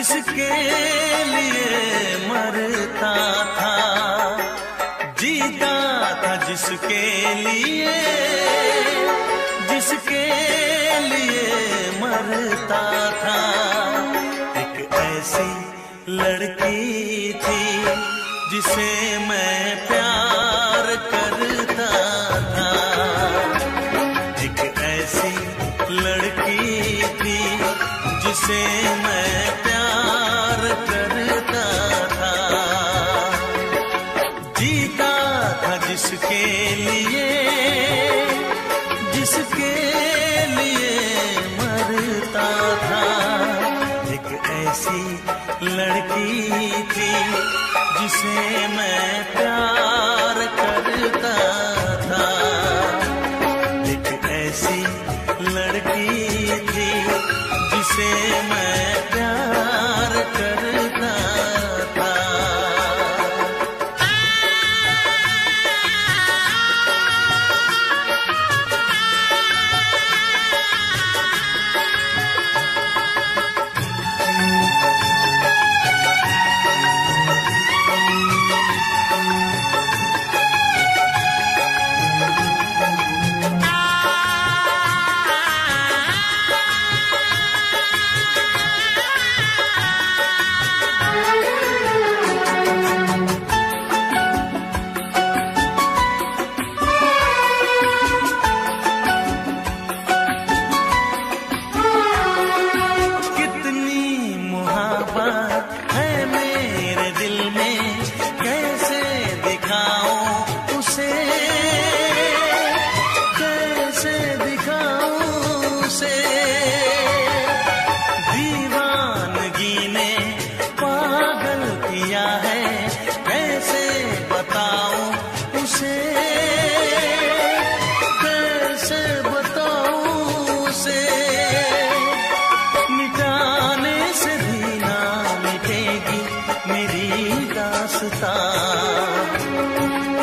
जिसके लिए मरता था, जीता था जिसके लिए, जिसके लिए मरता था। एक ऐसी लड़की थी जिसे मैं प्यार करता था, एक ऐसी लड़की थी जिसे मैं प्यार करता था। जीता था जिसके लिए, जिसके लिए मरता था। एक ऐसी लड़की थी जिसे मैं प्यार करता था, एक ऐसी लड़की थी जिसे मैं प्यार करता था।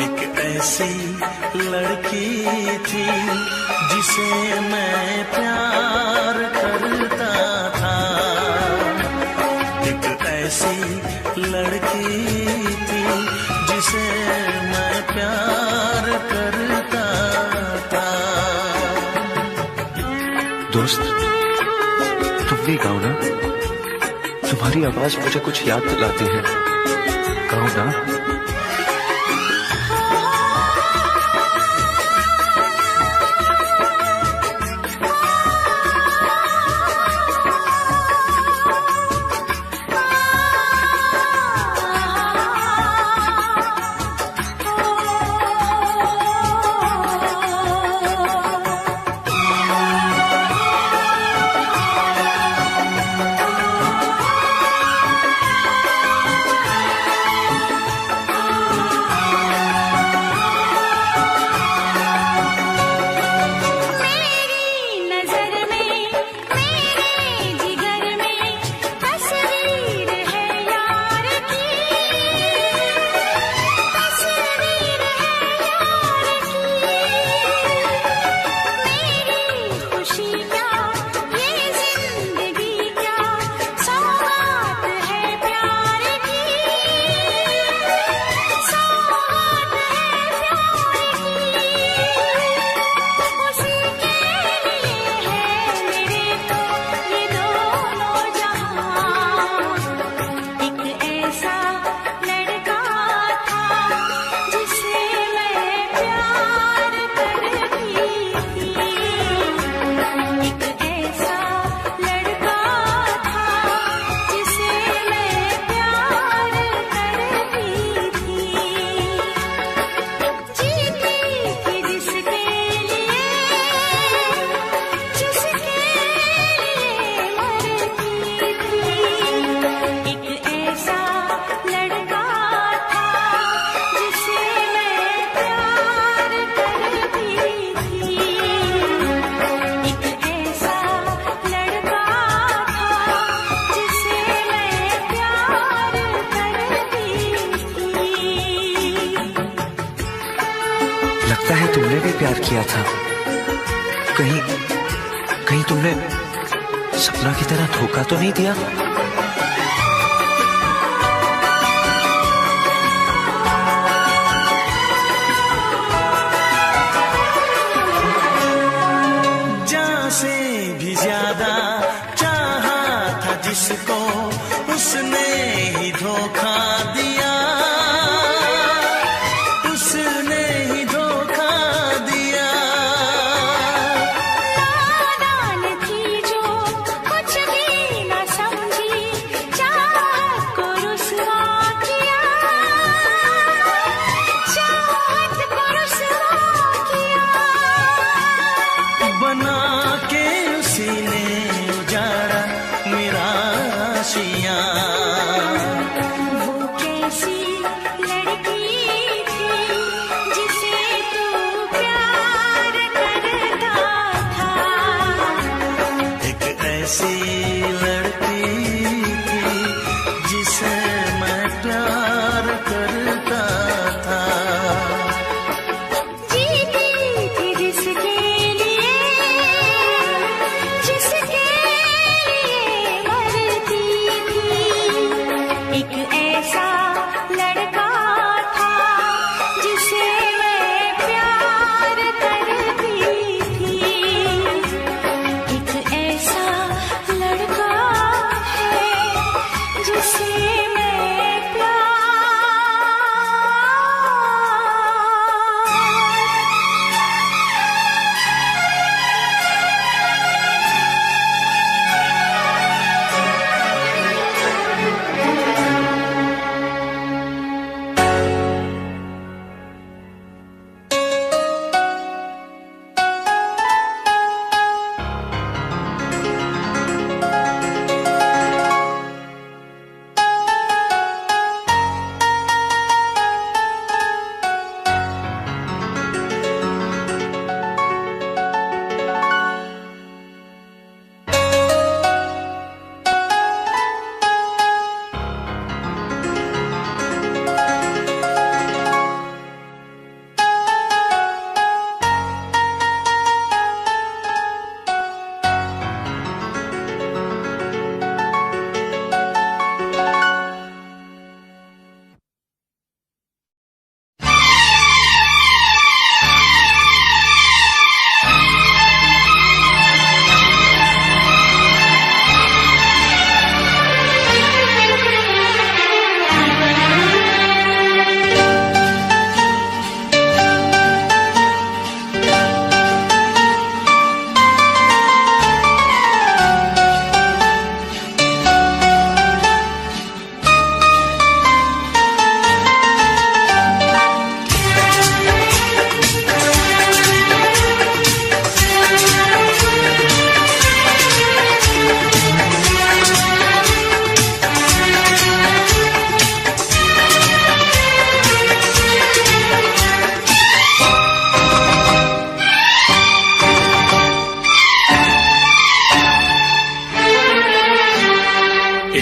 एक ऐसी लड़की थी जिसे मैं प्यार करता था, एक ऐसी लड़की थी जिसे मैं प्यार करता था। दोस्त, तुम भी गाओ ना, तुम्हारी आवाज मुझे कुछ याद दिलाती है, गाओ ना। लगता है तुमने भी प्यार किया था। कहीं तुमने सपना की तरह धोखा तो नहीं दिया? तलाशियां। वो कैसी लड़की थी जिसे तू प्यार करता था। एक ऐसी लड़की थी जिसे मैं प्यार करता था। जीती थी जिसके लिए मरती थी। एक ऐसा लड़का था जिसे मैं प्यार करती थी। एक ऐसा लड़का है जिसे मैं प्यार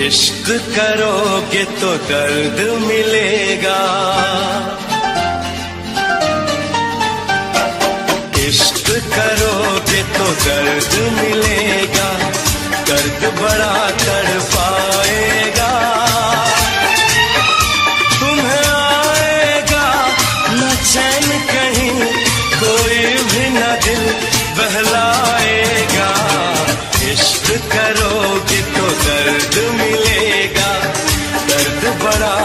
इश्क करोगे तो दर्द मिलेगा। इश्क करोगे तो दर्द मिलेगा। दर्द बड़ा तड़पाएगा। तुम्हें आएगा न चैन कहीं, कोई भी न दिल बहलाएगा। इश्क करोगे तो दर्द मिलेगा। दर्द बड़ा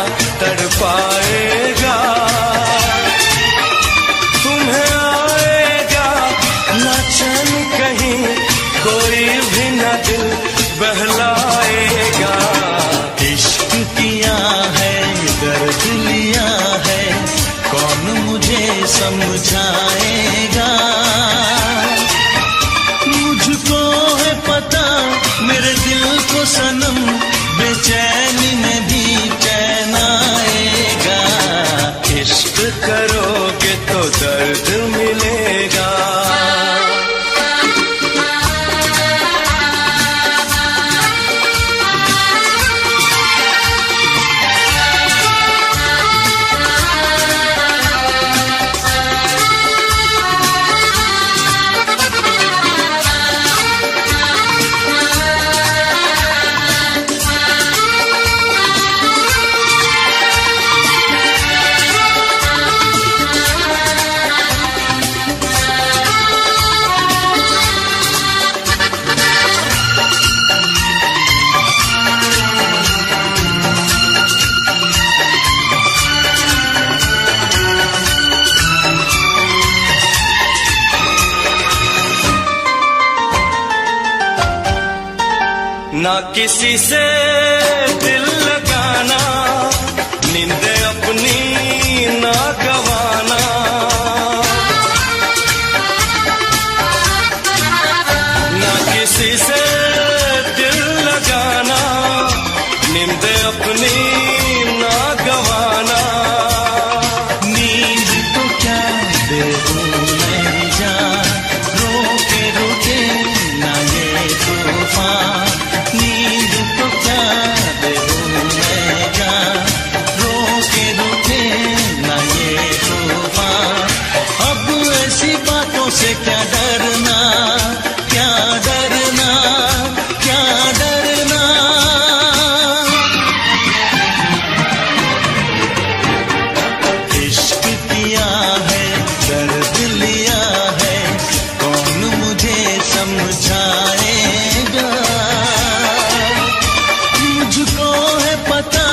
तड़पाएगा। तुम्हें आएगा न चैन कहीं, कोई भी न दिल बहलाएगा। इश्क किया है दर्द लिया है, कौन मुझे समझाएगा। मुझको है पता मेरे दिल को सनम, बेचैनी में भी चैन आएगा। इश्क करोगे तो दर्द मिलेगा। ना किसी से दिल लगाना, नींद अपनी ना गवाना। ना किसी से दिल लगाना, नींद अपनी ना गवाना। नींद तो क्या बेहूँ मैं जान, रोके रोके ना ये तूफान। नींद तो क्या बेहूँ मैं जान, रोके रोके ना ये तूफान। अब ऐसी बातों से क्या डरना, क्या डरना, क्या डरना। इश्क किया है, दर्द लिया है, कौन मुझे समझाएगा। मुझको है पता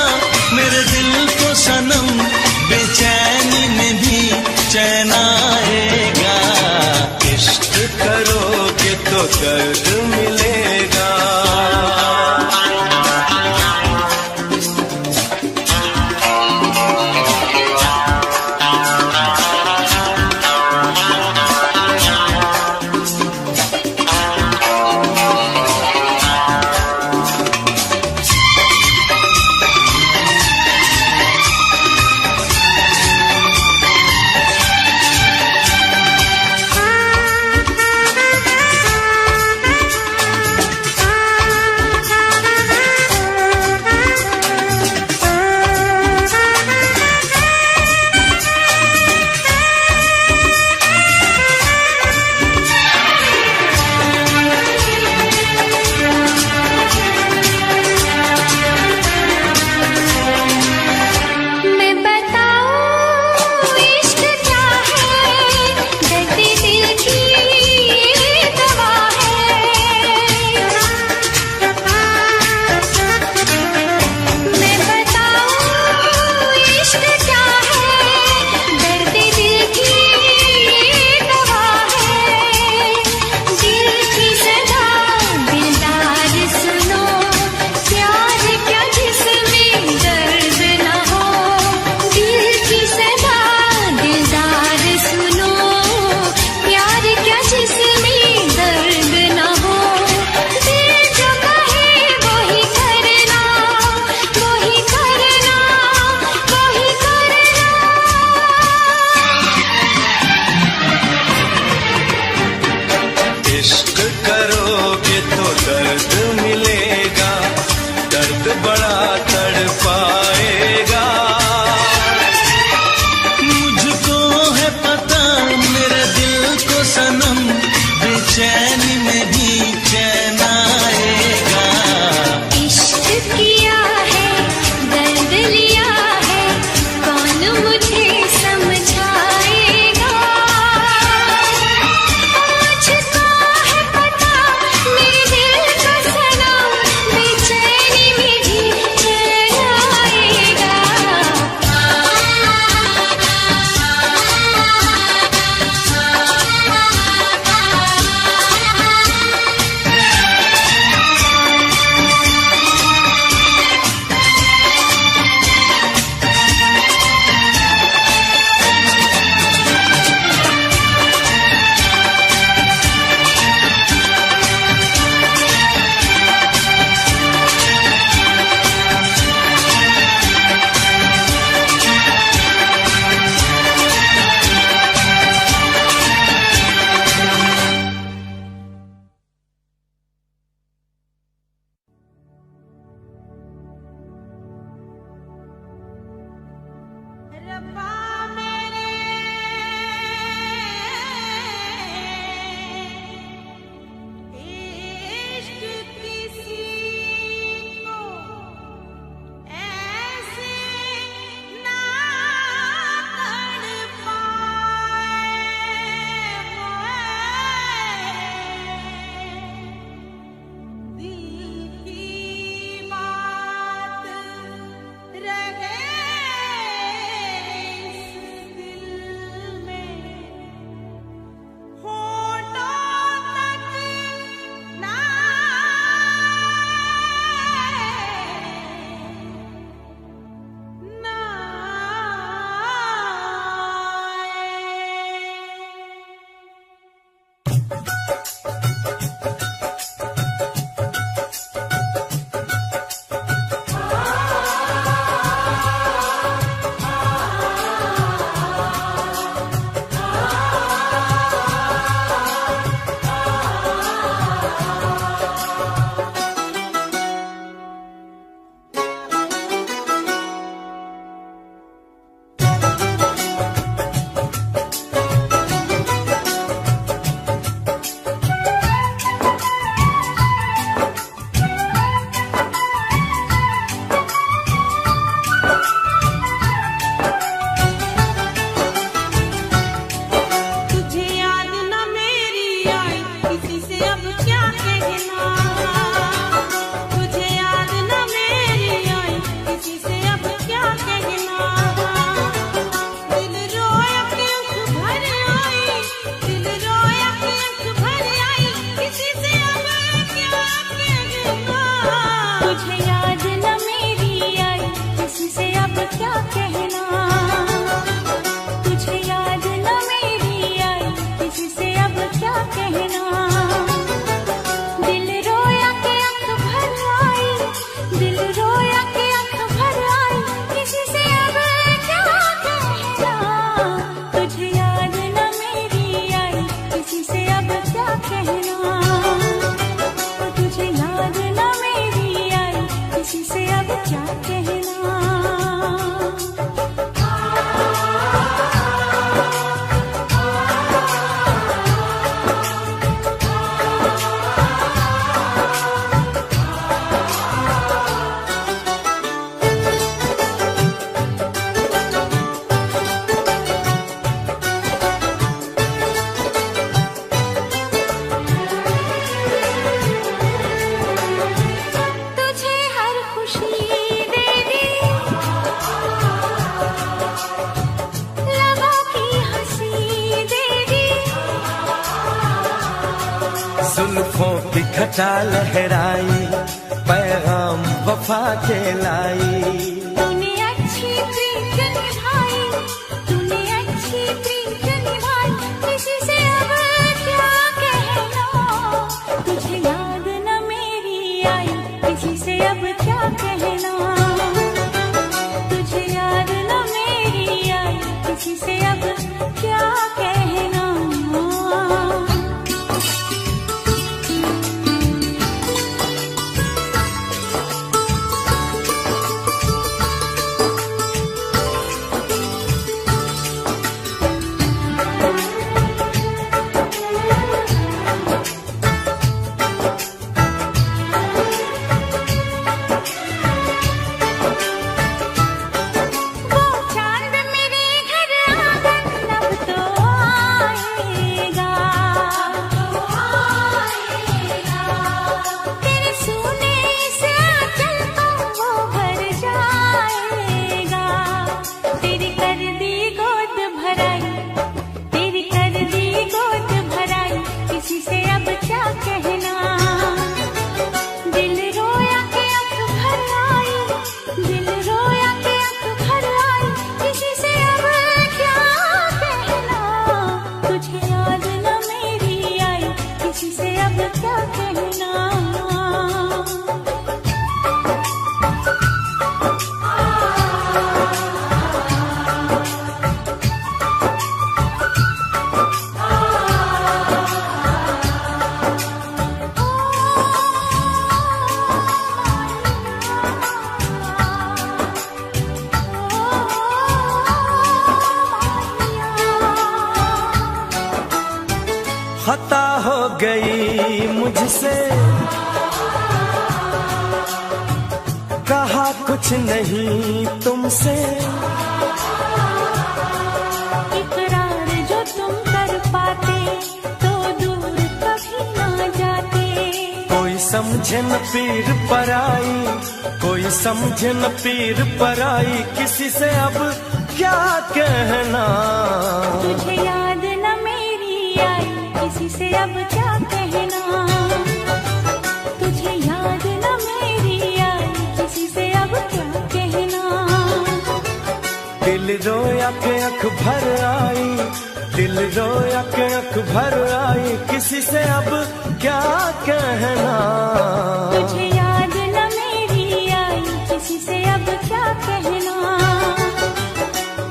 मेरे दिल को सनम, बेचैनी में भी चैन आएगा। इश्क करोगे तो दर्द मिलेगा। मैं बताऊं इश्क क्या है, दर्द दिल की दवा है। मैं बताऊं इश्क क्या है, दर्द दिल की दवा है। दिल की सदा दिलदार सुनो, प्यार क्या जिसमें दर्द न हो। दिल की सदा दिलदार सुनो, प्यार क्या जिसमें दर्द न हो। दिल जो कहे वही करना, वही करना, वही करना। इश्क करोगे तो दर्द मिलेगा, दर्द बड़ा तड़पाएगा। मुझको है पता मेरे दिल को सनम, बेचैनी में भी चैन आएगा। इश्क किया है, दर्द लिया है, कौन मुझे समझाएगा। मुझको है पता मेरे दिल को सनम, बेचैनी में भी चैन आएगा। रब्बा मेरे इश्क किसी को ऐसे ना तड़पाए। दिल की बात रहे छटा लहराई, पैगाम वफा के लाई। तूने अच्छी प्रीत निभाई, तूने अच्छी प्रीत निभाई, किसी से अब क्या कहना। तुझे याद न मेरी आई, किसी से अब क्या कहना। तुझे याद न मेरी आई, किसी से अब क्या कहना। खता हो गई मुझसे, कहा कुछ नहीं तुमसे। इकरार जो तुम कर पाते तो दूर कभी ना जाते। कोई समझे न पीर पराई, कोई समझे न पीर पराई, किसी से अब क्या कहना। तुझे याद न मेरी आई, किसी से अब क्या कहना। तुझे याद न मेरी आई, किसी से अब क्या कहना। दिल रोया के अख भर आई, दिल रोया के अख भर आई, किसी से अब क्या कहना। तुझे याद न मेरी आई, किसी से अब क्या कहना।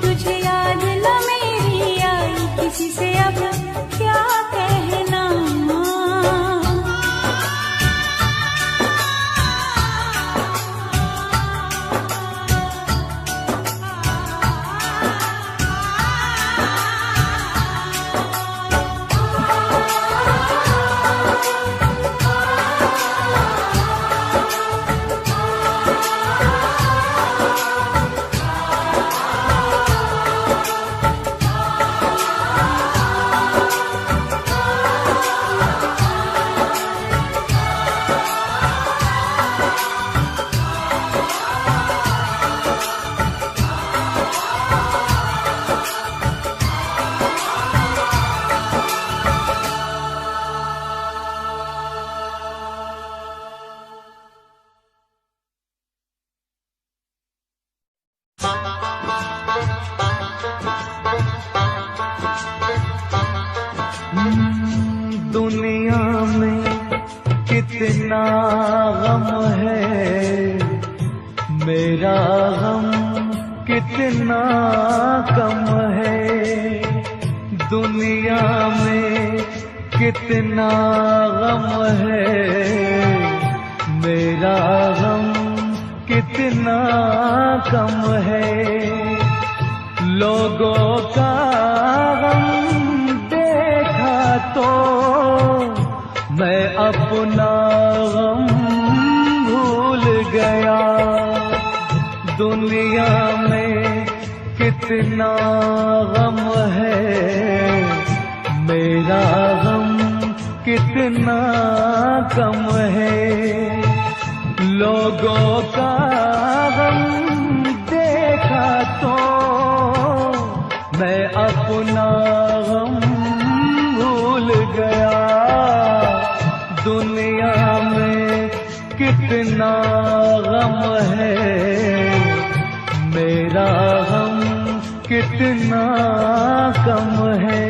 तुझे याद न मेरी आई, किसी से अब क्या कहना। दुनिया में कितना गम है, मेरा गम कितना कम है। दुनिया में कितना गम है, मेरा गम कितना कम है। लोगों का गम देखा तो मैं अपना गम भूल गया। दुनिया में कितना गम है, मेरा गम कितना कम है। लोगों का गम देखा तो मैं अपना गम भूल गया। दुनिया कितना गम है, मेरा गम कितना कम है।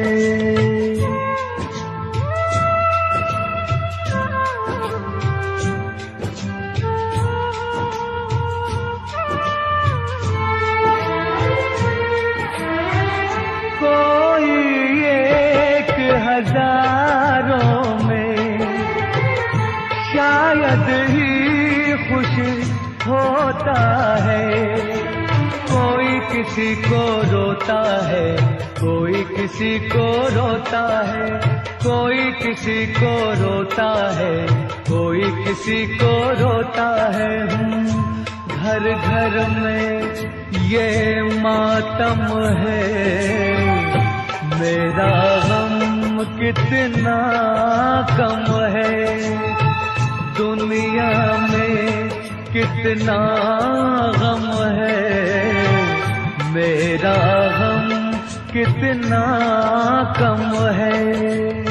कोई एक हजारों में शायद ही खुश होता है, कोई किसी को रोता है, कोई किसी को रोता है, कोई किसी को रोता है, कोई किसी को रोता है। घर घर में ये मातम है, मेरा गम कितना कम है। दुनिया में कितना गम है, मेरा गम कितना कम है।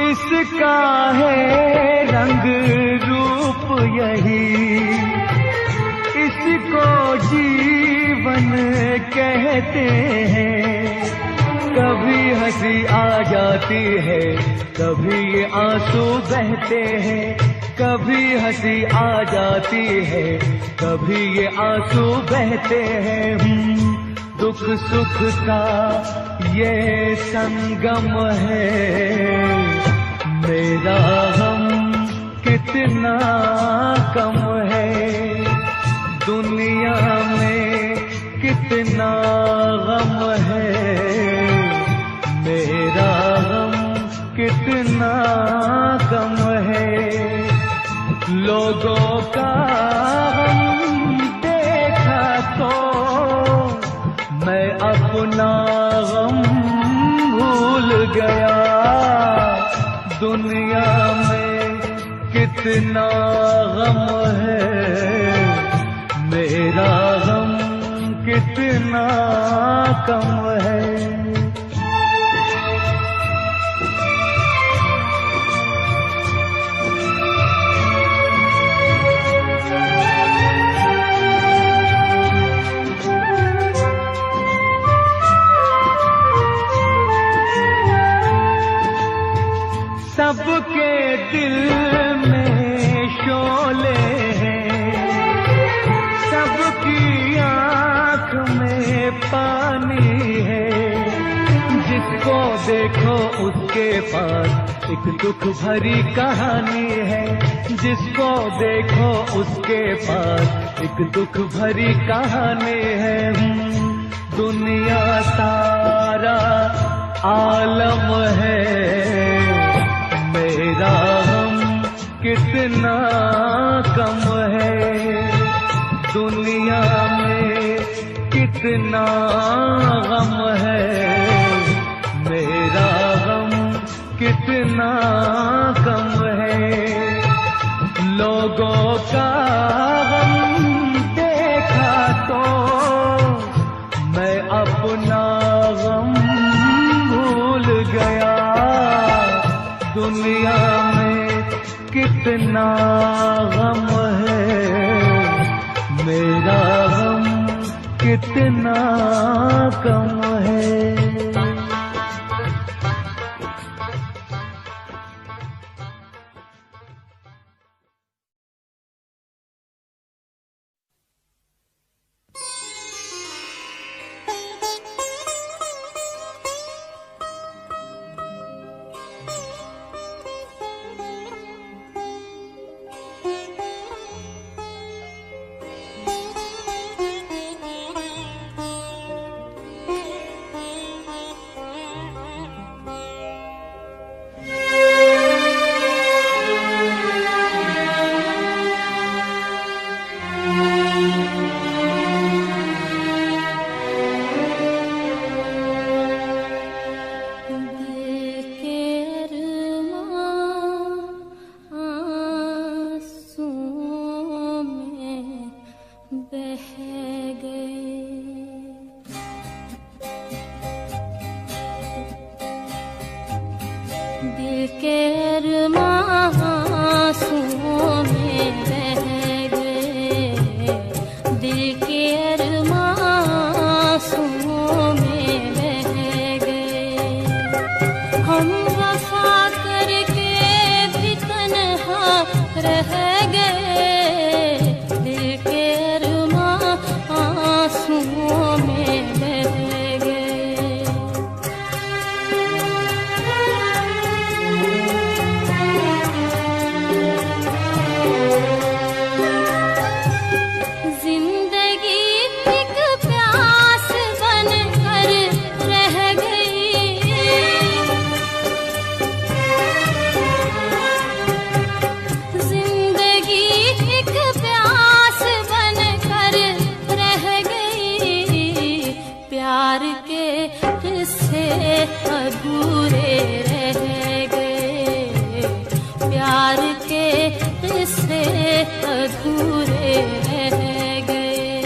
इसका है रंग रूप यही, इसको जीवन कहते हैं। कभी हंसी आ जाती है, कभी ये आंसू बहते हैं, कभी हंसी आ जाती है, कभी ये आंसू बहते हैं। दुख सुख का ये संगम है, मेरा गम कितना कम है। दुनिया में कितना गम है, मेरा गम कितना कम है। लोगों का गम देखा तो मैं अपना गम भूल गया। दुनिया में कितना गम है, मेरा गम कितना कम है। सबके दिल में शोले हैं, सबकी आँख में पानी है। जिसको देखो उसके पास एक दुख भरी कहानी है, जिसको देखो उसके पास एक दुख भरी कहानी है। दुनिया सारा आलम है, मेरा गम कितना कम है। दुनिया में कितना गम है, मेरा गम कितना कम है। लोगों का गम देखा तो मैं अपना गम भूल गया। दुनिया में कितना गम है, मेरा गम कितना कम है। प्यार के किस्से अधूरे रह गए, प्यार के किस्से अधूरे रह गए।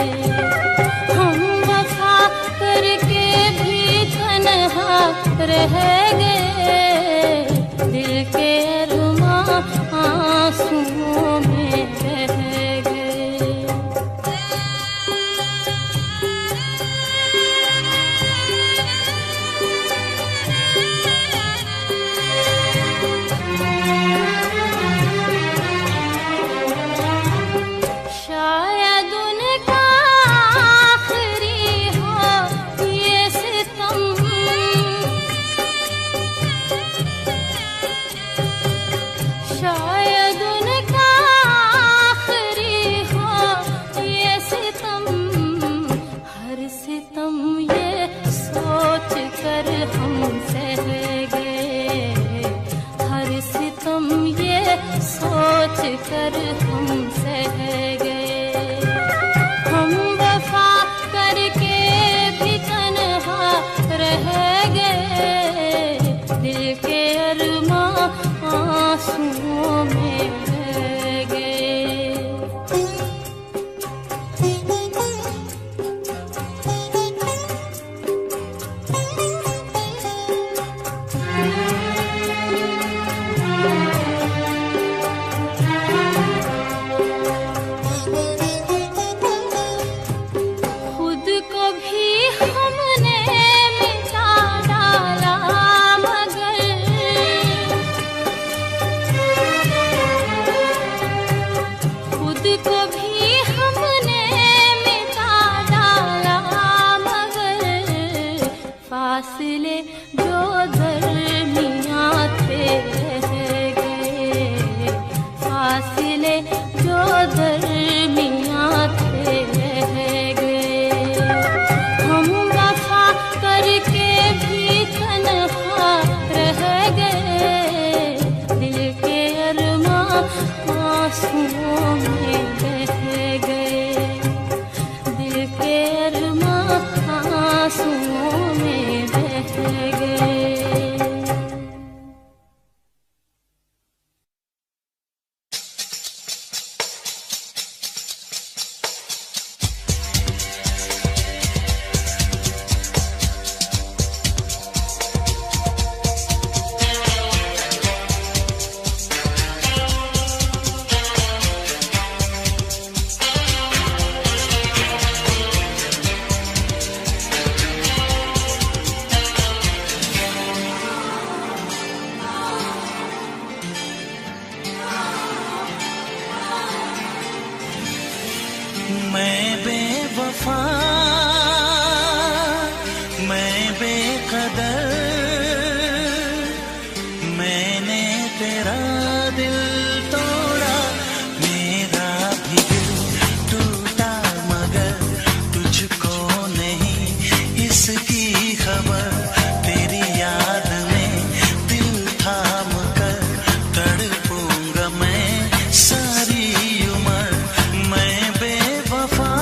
हम वफा करके भी तन्हा रह गए, दिल के अरमां आंसुओं में रह गए। शायद उनका आखिरी हो ये सितम, शायद उनका आखिरी हो ये सितम। हर सितम ये सोच कर हम सह गए, हर सितम ये सोच कर हम सह गए। हम वफा करके भी तन्हा रह गए, दिल के अरमां आंसुओं में रह गए। खुद को भी हमने मिटा डाला, मगर खुद को भी हमने मिटा डाला, मगर फासले जो दरमियां थे रह गए, फासले जो दरमियां थे रह गए। हम वफा करके भी तन्हा रह गए, दिल के अरमां आंसुओं में बह गए, दिल के अरमां आंसुओं में बह गए। मैं बेवफा, मैं बेकदर, मैंने तेरा दिल तोड़ा, मेरा भी दिल टूटा, मगर तुझको नहीं इसकी खबर। तेरी याद में दिल थाम कर तड़पूंगा मैं सारी उम्र। मैं बेवफा,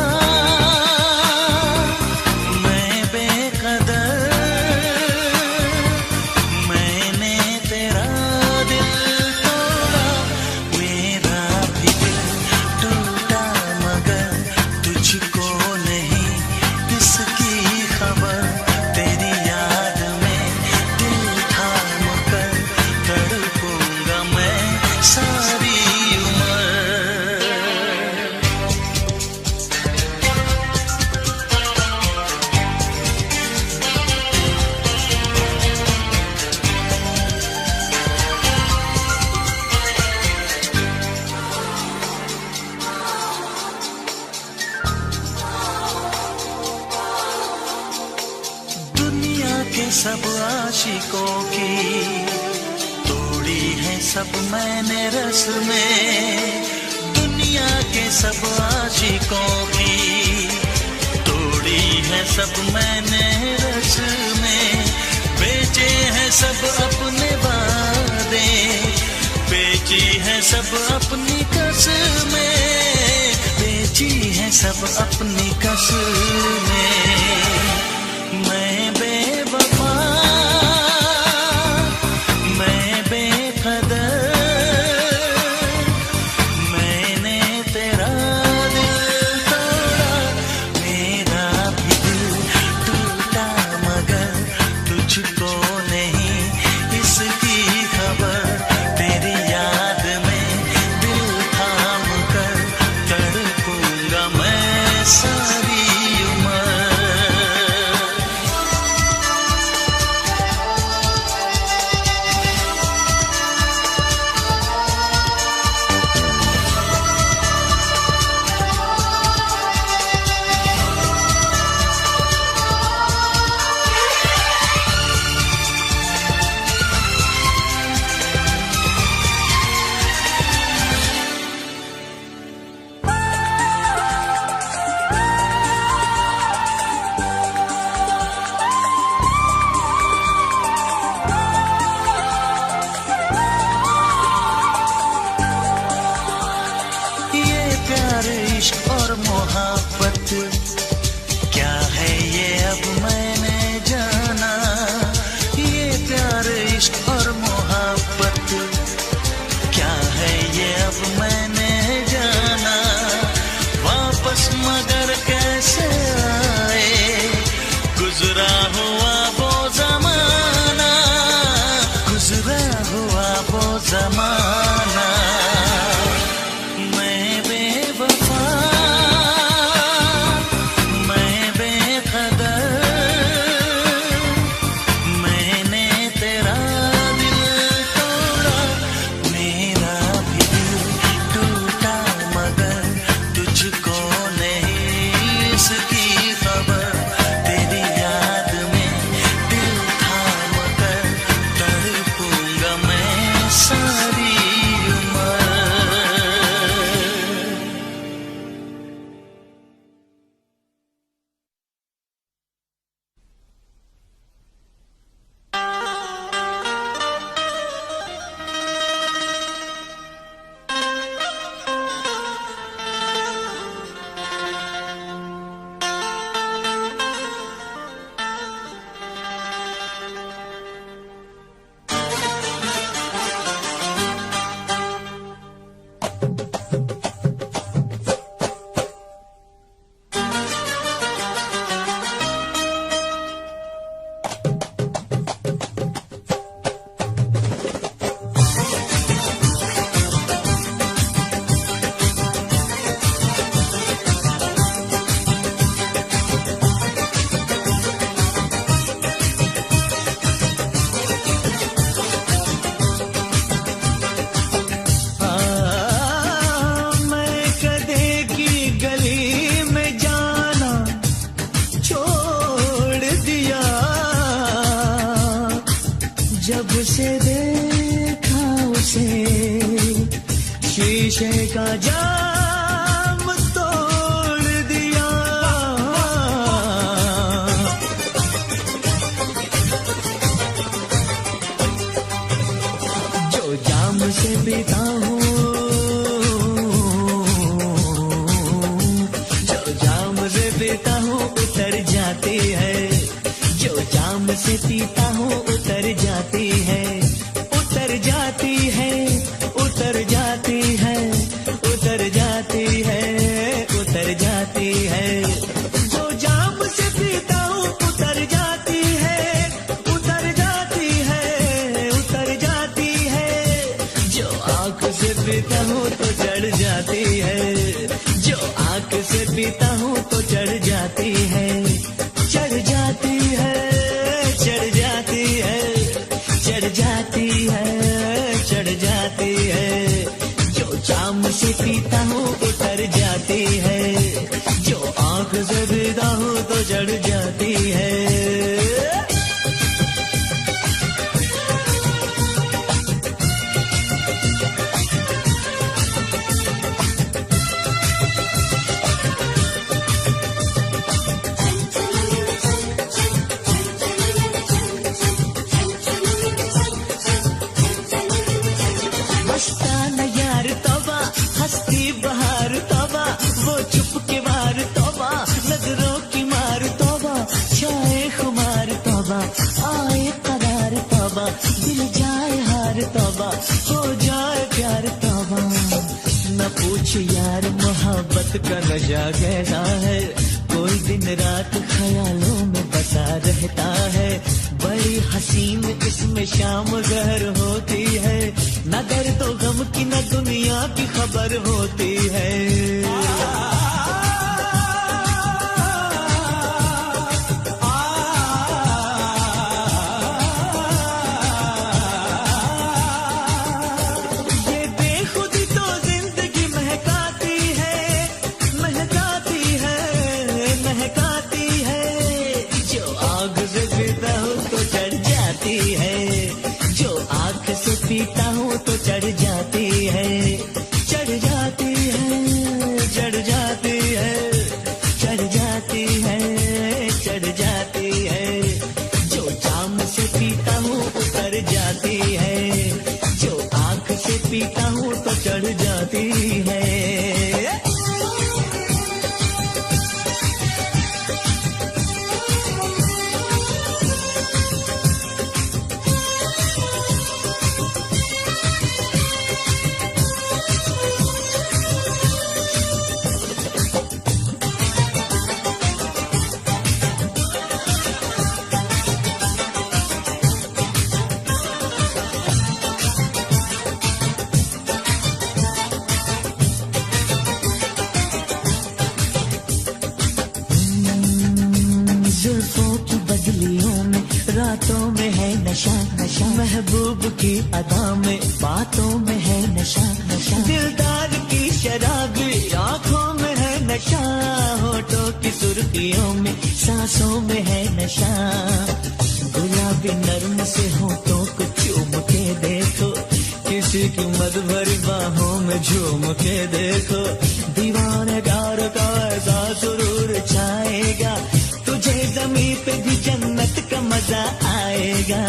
मैं बेकदर, मैंने तेरा दिल तोड़ा, मेरा भी दिल टूटा, मगर तुझको नहीं इसकी खबर। तेरी याद में दिल थाम कर तड़पूंगा मैं सारी उम्र। दुनिया के सब आशिकों की तोड़ी है सब मैंने रस्में, दुनिया के सब आशिकों की तोड़ी है सब मैंने रस्में। बेचे हैं सब अपने वादे, बेची है सब अपनी कसमें, बेची है सब अपनी कसमें। गुजरा हुआ वो जमाना, गुजरा हुआ वो जमाना। मैं बेवफा, मैं बेकदर, मैंने तेरा दिल तोड़ा, मेरा भी दिल टूटा, मगर तुझको नहीं इसकी खबर। तेरी याद में दिल थाम कर तड़पूंगा मैं सारी उम्र। मैं कदे की गली में जाना छोड़ दिया, जब से देखा उसे शीशे का जाम तोड़ दिया। जो जाम से पीता हूँ, जो जाम से पीता हूँ उतर जाती है, जो जाम से पीता हूँ उतर जाती है, उतर जाती है, उतर जाती है, उतर जाती है, उतर जाती है। जो जाम से पीता हूँ उतर जाती है, उतर जाती है, उतर जाती है। जो आँख से पीता हूँ तो चढ़ जाती है, जो आँख से पीता हूँ तो चढ़ जाती है, चढ़ जाती है, चढ़ जाती है, चढ़ जाती है, चढ़ जाती है। जो जाम से पीता हूँ उतर जाती है, जो आँख से पीता हूँ तो चढ़ जाती है। मस्ताना यार तौबा, हंसती बहार तौबा, वो चुप के वार तौबा, नजरों की मार तौबा, छाए खुमार तौबा, आए करार तौबा, दिल जाए हार तौबा, हो जाए प्यार तौबा। न पूछ यार मोहब्बत का नशा कैसा है, कोई दिन रात ख्यालों में बसा रहता है। बड़ी हसीन इसमें शाम गहर होती है, न दर्द तो गम की न दुनिया की खबर होती है। ये बेखुदी तो जिंदगी महकाती है, महकाती है, महकाती है। जो आग से पीता हूँ तो चढ़ जाती है, जो आँख से पीता हूँ तो चढ़ जाती है, चढ़ जाती है, चढ़ जाती है, चढ़ जाती है, चढ़ जाती है। जो जाम से पीता हूँ उतर जाती है, जो आँख से पीता हूँ तो चढ़ जाती है। बदलियों में रातों में है नशा नशा, महबूब की अदा में बातों में है नशा नशा, दिलदार की शराबी आंखों में है नशा, होठों की सुर्खियों में सांसों में है नशा, गुलाबी नर्म से होठों को चूम के देखो, किसी की मद भरी बाहों में झूम के देखो, दीवानेदार का ऐसा सुरूर छाएगा, तुझे ज़मीं पे भी जन्नत का मजा आएगा।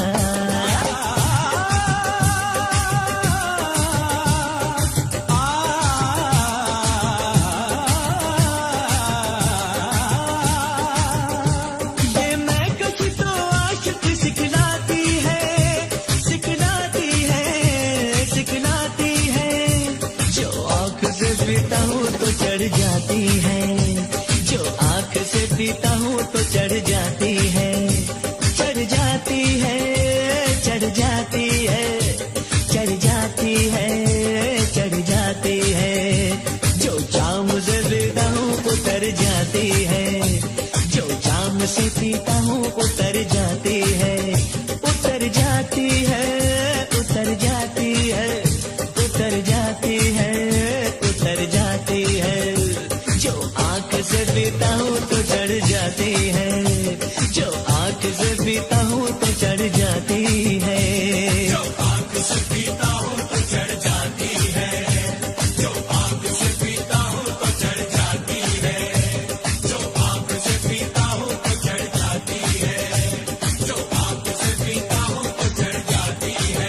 ये मैं कभी तो आशिक सिखलाती है, सिखलाती है, सिखलाती है, जो आँख से पीता हूँ तो चढ़ जाती है, जो आँख से पीता हूँ तो चढ़ जाती है, चढ़ जाती है, चढ़ जाती है, चढ़ जाती है, चढ़ जाती है, जो जाम से पीता हूँ उतर जाती है, जो जाम से पीता हूँ उतर जाती है, उतर जाती है, उतर जाती है, उतर जाती है, उतर जाती है, जो आँख से पीता हूँ तो चढ़ जाती है, जो आँख से पीता हूँ तो चढ़ जाती है, जो आँख से पीता हूँ तो चढ़ जाती है, जो आँख से पीता हूँ तो चढ़ जाती है, जो आँख से पीता हूँ तो चढ़ जाती है, जो आँख से पीता हूँ तो चढ़ जाती है।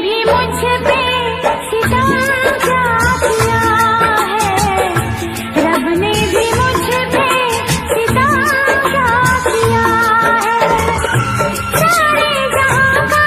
भी मुझ पे सितम क्या किया है, रब ने भी मुझ पे सितम क्या किया है। सारे जहां का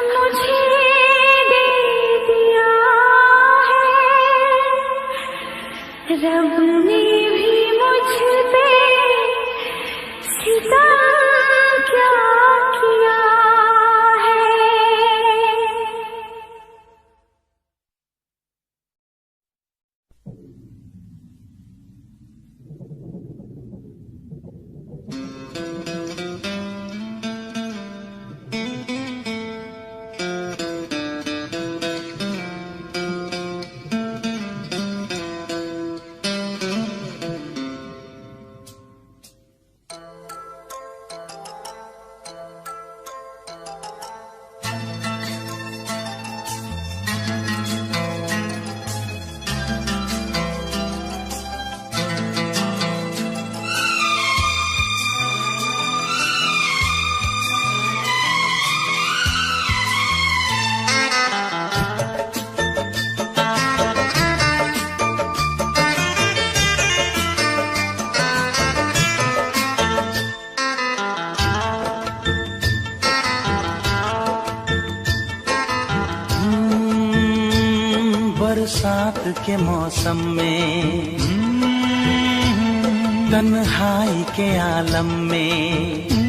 मुझे दे दिया है, रब ने भी मुझ पे सितम क्या किया बरसात के मौसम में तन्हाई के आलम में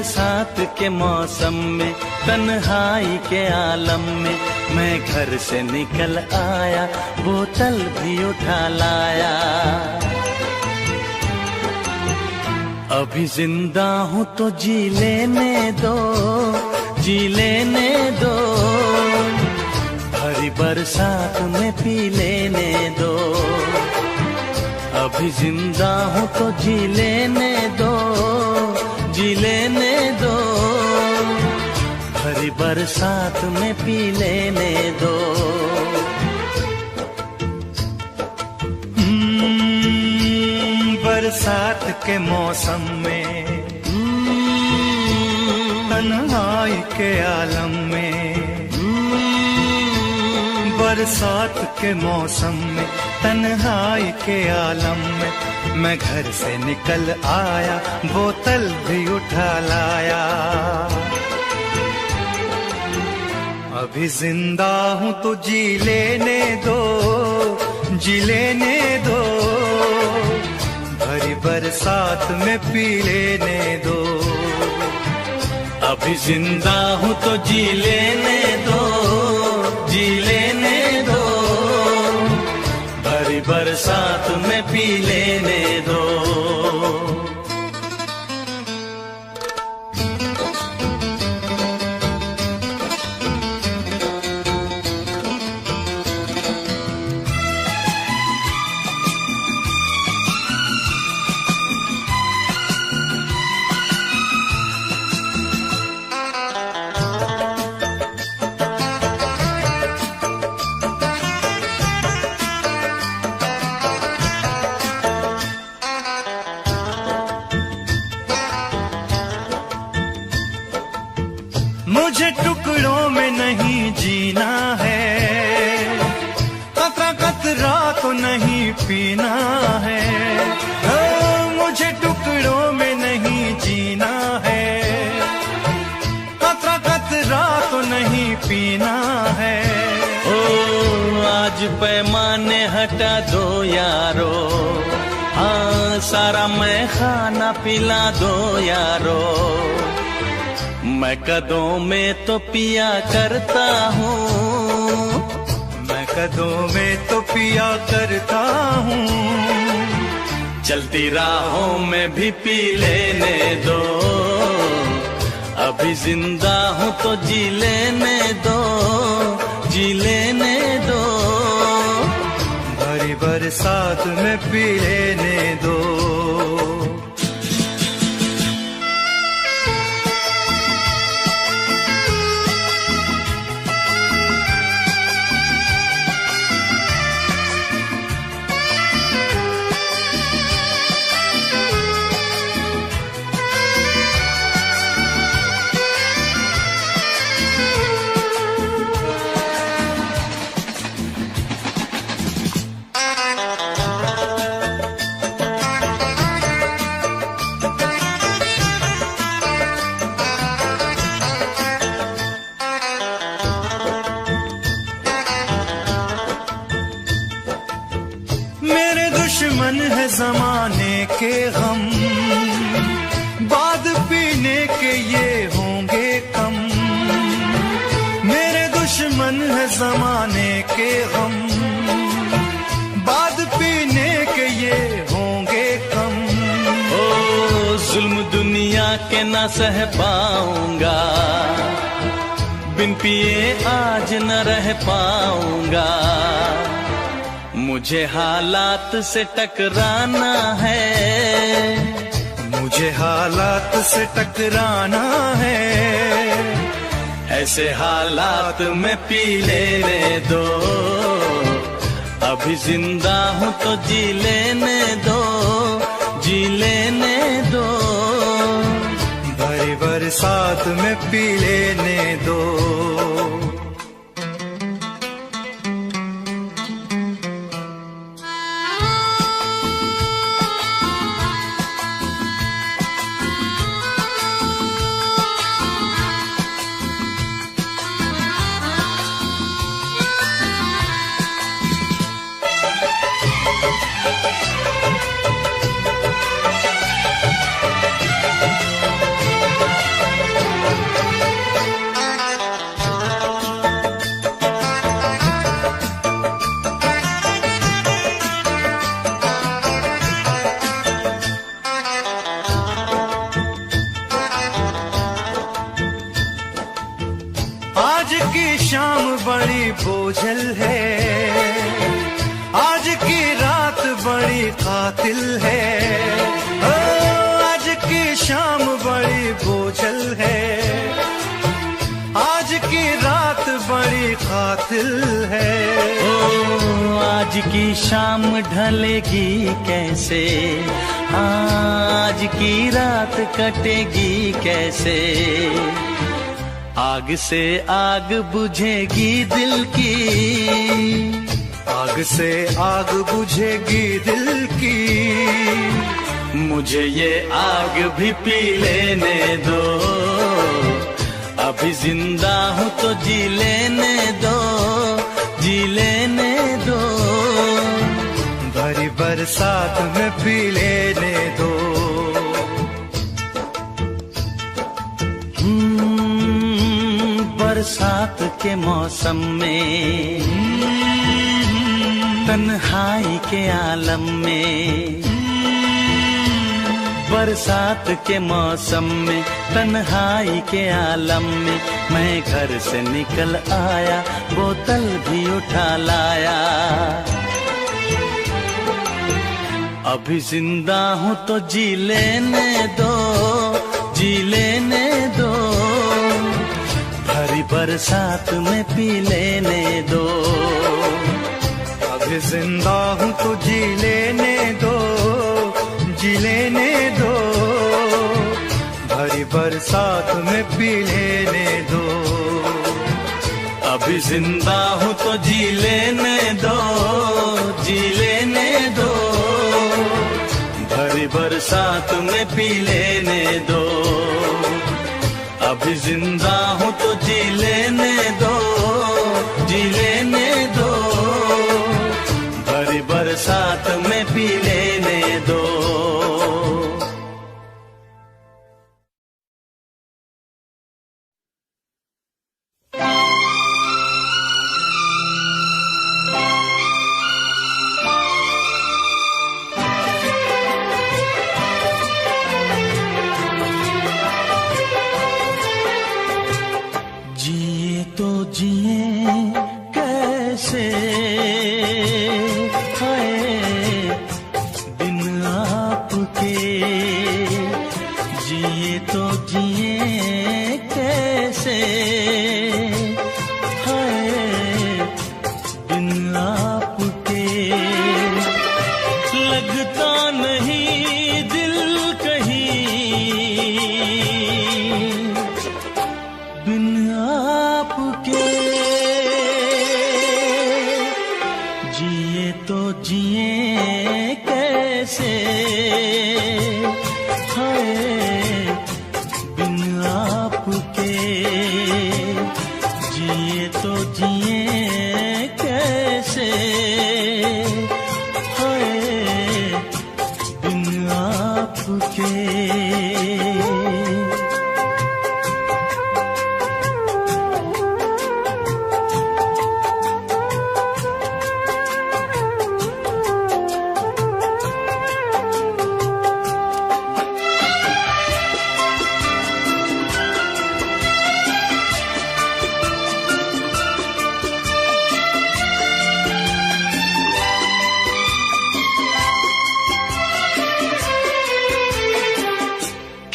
बरसात के मौसम में, तन्हाई के आलम में मैं घर से निकल आया, बोतल भी उठा लाया। अभी जिंदा हूँ तो जी लेने दो, जी लेने दो, भरी बरसात में पी लेने दो। अभी जिंदा हूँ तो जी लेने दो, जी लेने दो, भरी बरसात में पी लेने दो। बरसात के मौसम में, तन्हाई के आलम में, बरसात के मौसम में, तन्हाई के आलम में मैं घर से निकल आया, बोतल भी उठा लाया। अभी जिंदा हूँ तो जी लेने दो, जी लेने दो, भरी बरसात में पी लेने दो। अभी जिंदा हूँ तो जी लेने दो, जी लेने दो, भरी बरसात में पी लेने दो। मुझे टुकड़ों में नहीं जीना है, कतरा कतरा तो नहीं पीना है। मुझे टुकड़ों में नहीं जीना है, कतरा कतरा तो नहीं पीना है। ओ आज पैमाने हटा दो यारो, हाँ सारा मैं खाना पिला दो यारो। मैं कदों में तो पिया करता हूँ, मैं कदों में तो पिया करता हूँ। चलती राहों में भी पी लेने दो, अभी जिंदा हूँ तो जी लेने दो, जी लेने दो, भरी बरसात में पी लेने दो। दुश्मन है जमाने के गम, बाद पीने के ये होंगे कम। मेरे दुश्मन है जमाने के गम, बाद पीने के ये होंगे कम। ओ जुल्म दुनिया के न सह पाऊंगा, बिन पिए आज न रह पाऊंगा। मुझे हालात से टकराना है, मुझे हालात से टकराना है। ऐसे हालात में पी लेने दो, अभी जिंदा हूँ तो जी लेने दो, जी लेने दो, भरी बरसात में पी लेने दो। बोझल है, आज की रात बड़ी कातिल है, ओ आज की शाम बड़ी बोझल है, आज की रात बड़ी कातिल है। ओ आज की शाम ढलेगी कैसे, आज की रात कटेगी कैसे, आग से आग बुझेगी दिल की, आग से आग बुझेगी दिल की, मुझे ये आग भी पी लेने दो, अभी जिंदा हूँ तो जी लेने दो, जी लेने दो, भरी बरसात में पी लेने दो। बरसात के मौसम में, तन्हाई के आलम में, बरसात के मौसम में, तन्हाई के आलम में, मैं घर से निकल आया, बोतल भी उठा लाया, अभी जिंदा हूँ तो जी लेने दो, जी लेने दो, भरी बरसात में पी लेने दो, अभी जिंदा हूँ तो जी लेने दो, जी लेने दो, भरी बरसात में पी लेने दो, अभी जिंदा हूँ तो जी लेने दो, जी लेने दो, भरी बरसात में पी लेने दो, अभी जिंदा हूँ तो जी लेने दो, जी लेने दो, भरी बरसात में पी लेने दो।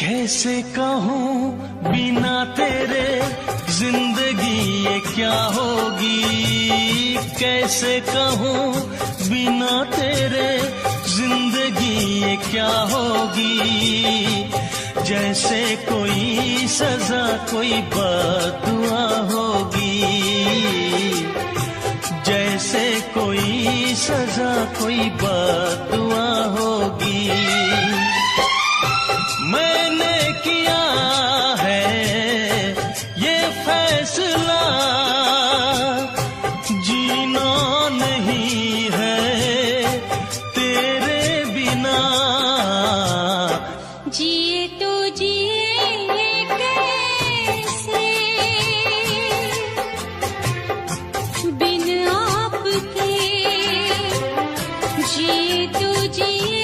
कैसे कहूँ बिना तेरे जिंदगी ये क्या होगी, कैसे कहूँ बिना तेरे जिंदगी ये क्या होगी, जैसे कोई सजा कोई बददुआ होगी, जैसे कोई सजा कोई बददुआ होगी, मैंने किया है ये फैसला, जीना नहीं है तेरे बिना, जिए तो जिए कैसे बिन आपके, जिए तो जिए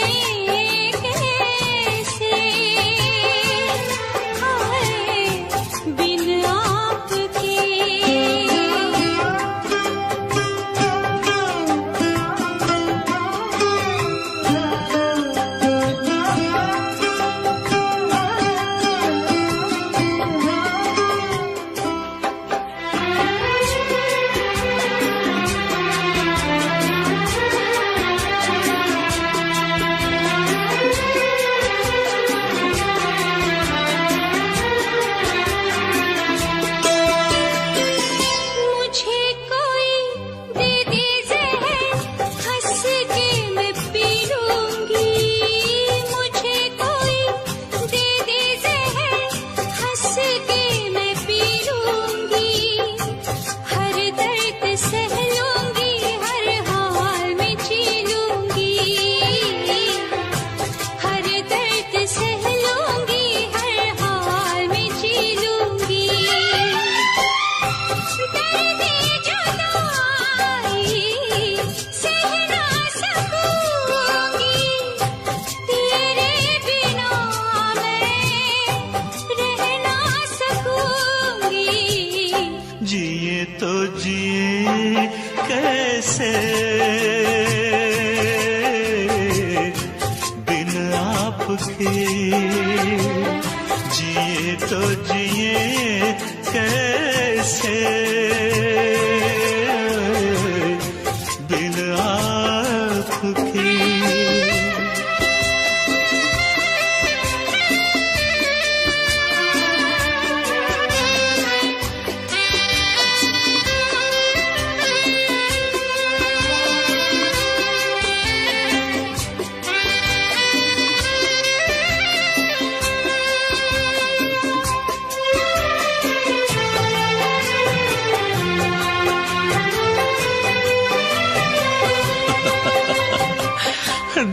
जिए तो जिए कैसे बिन आपके।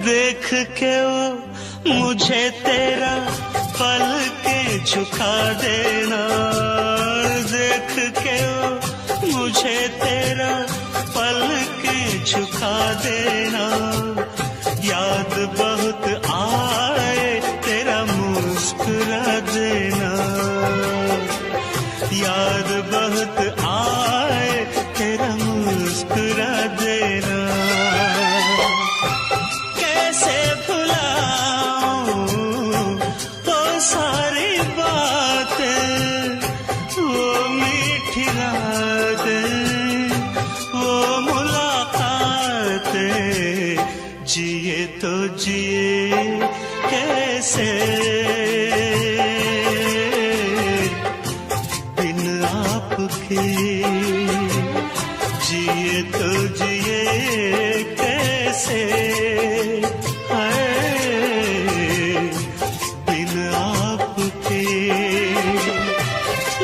देख के वो मुझे तेरा पल के झुका देना, देख के वो मुझे तेरा पल के झुका देना। याद बहुत आए तेरा मुस्कुरा देना, याद बहुत आए तेरा मुस्कुरा देना। कैसे भुलाऊं वो सारी बातें, वो मीठी रातें, वो मुलाकातें। जिए तो जिए कैसे बिन आपके, जिए तो जिए कैसे बिन आपके।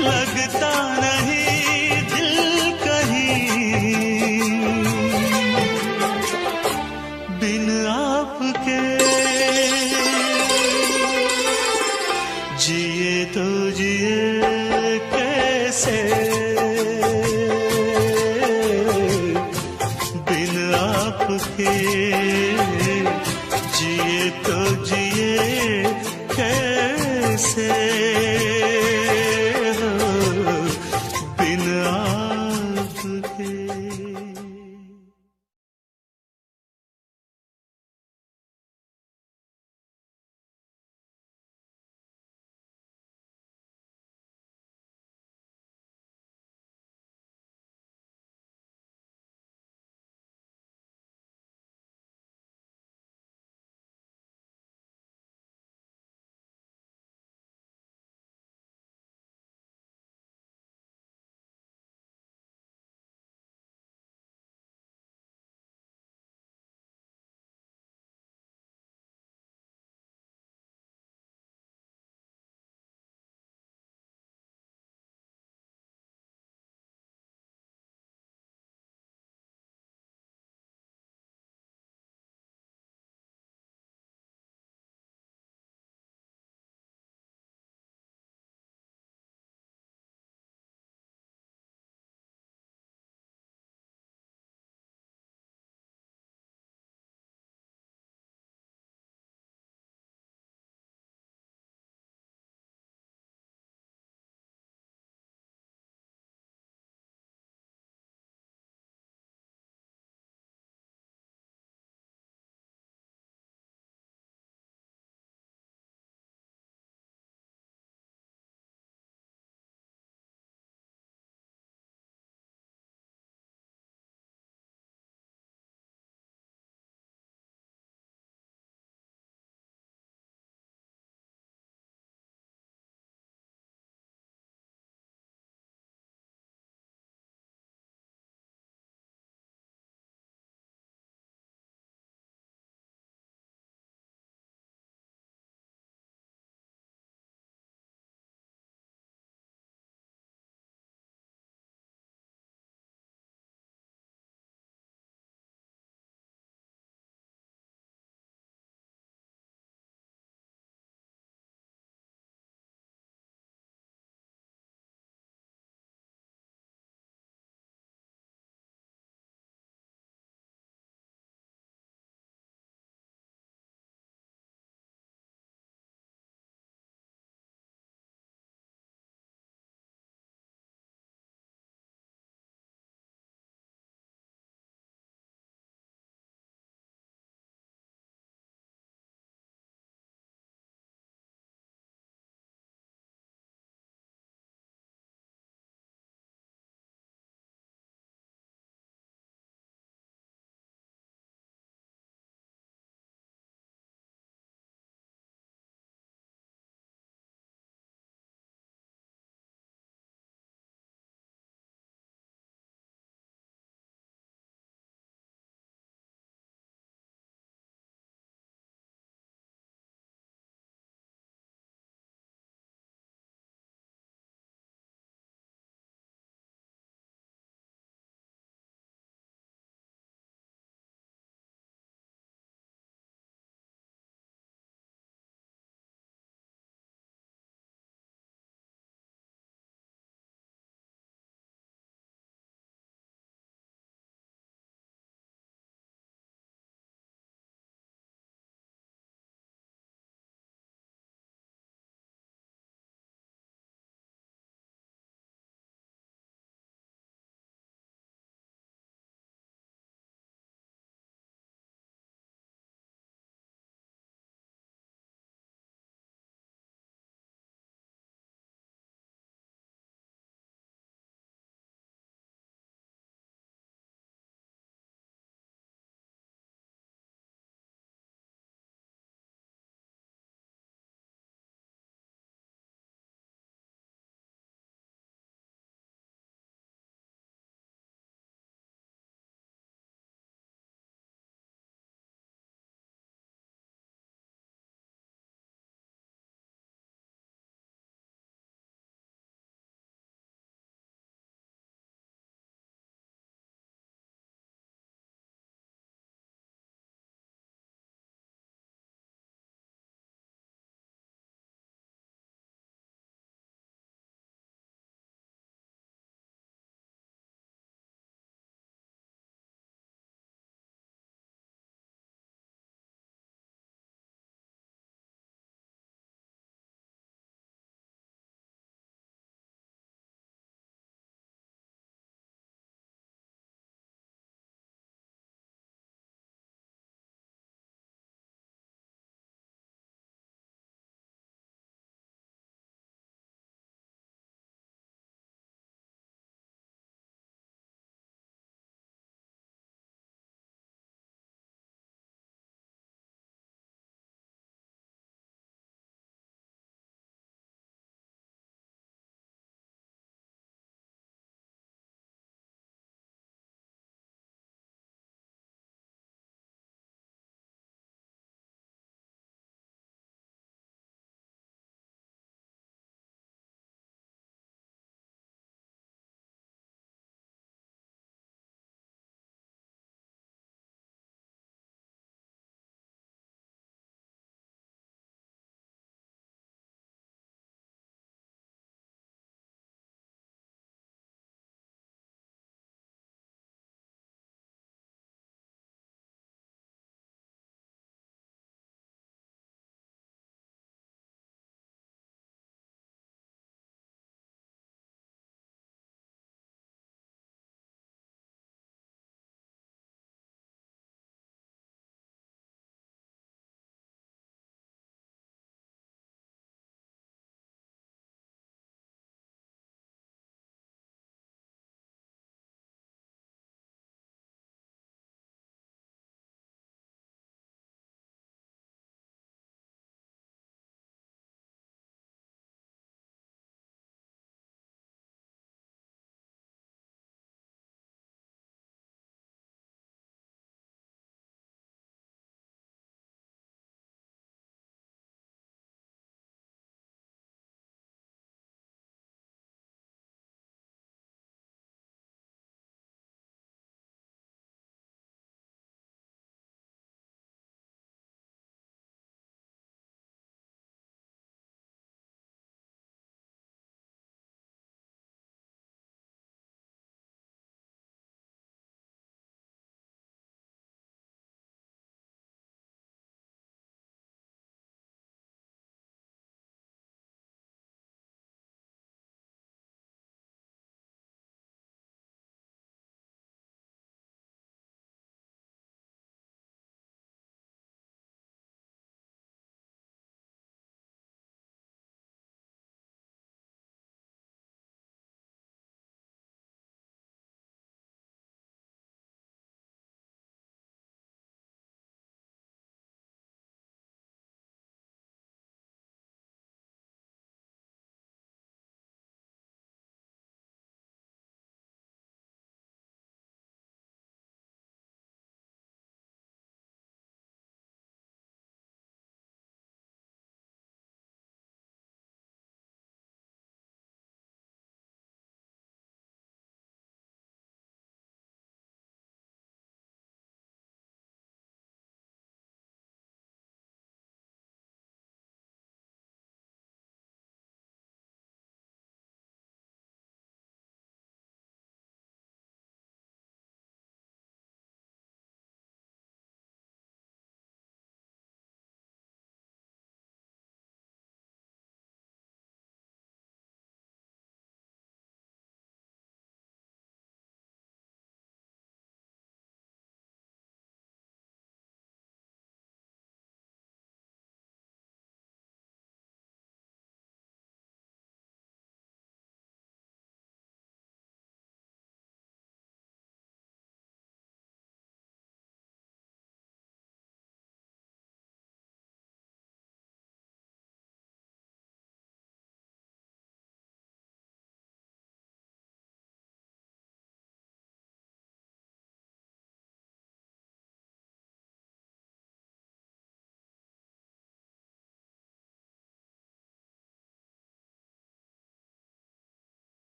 लगता नहीं दिल कहीं बिन आपके, जिए तो जिए कैसे बिन आपके, जिए तो जिए कैसे।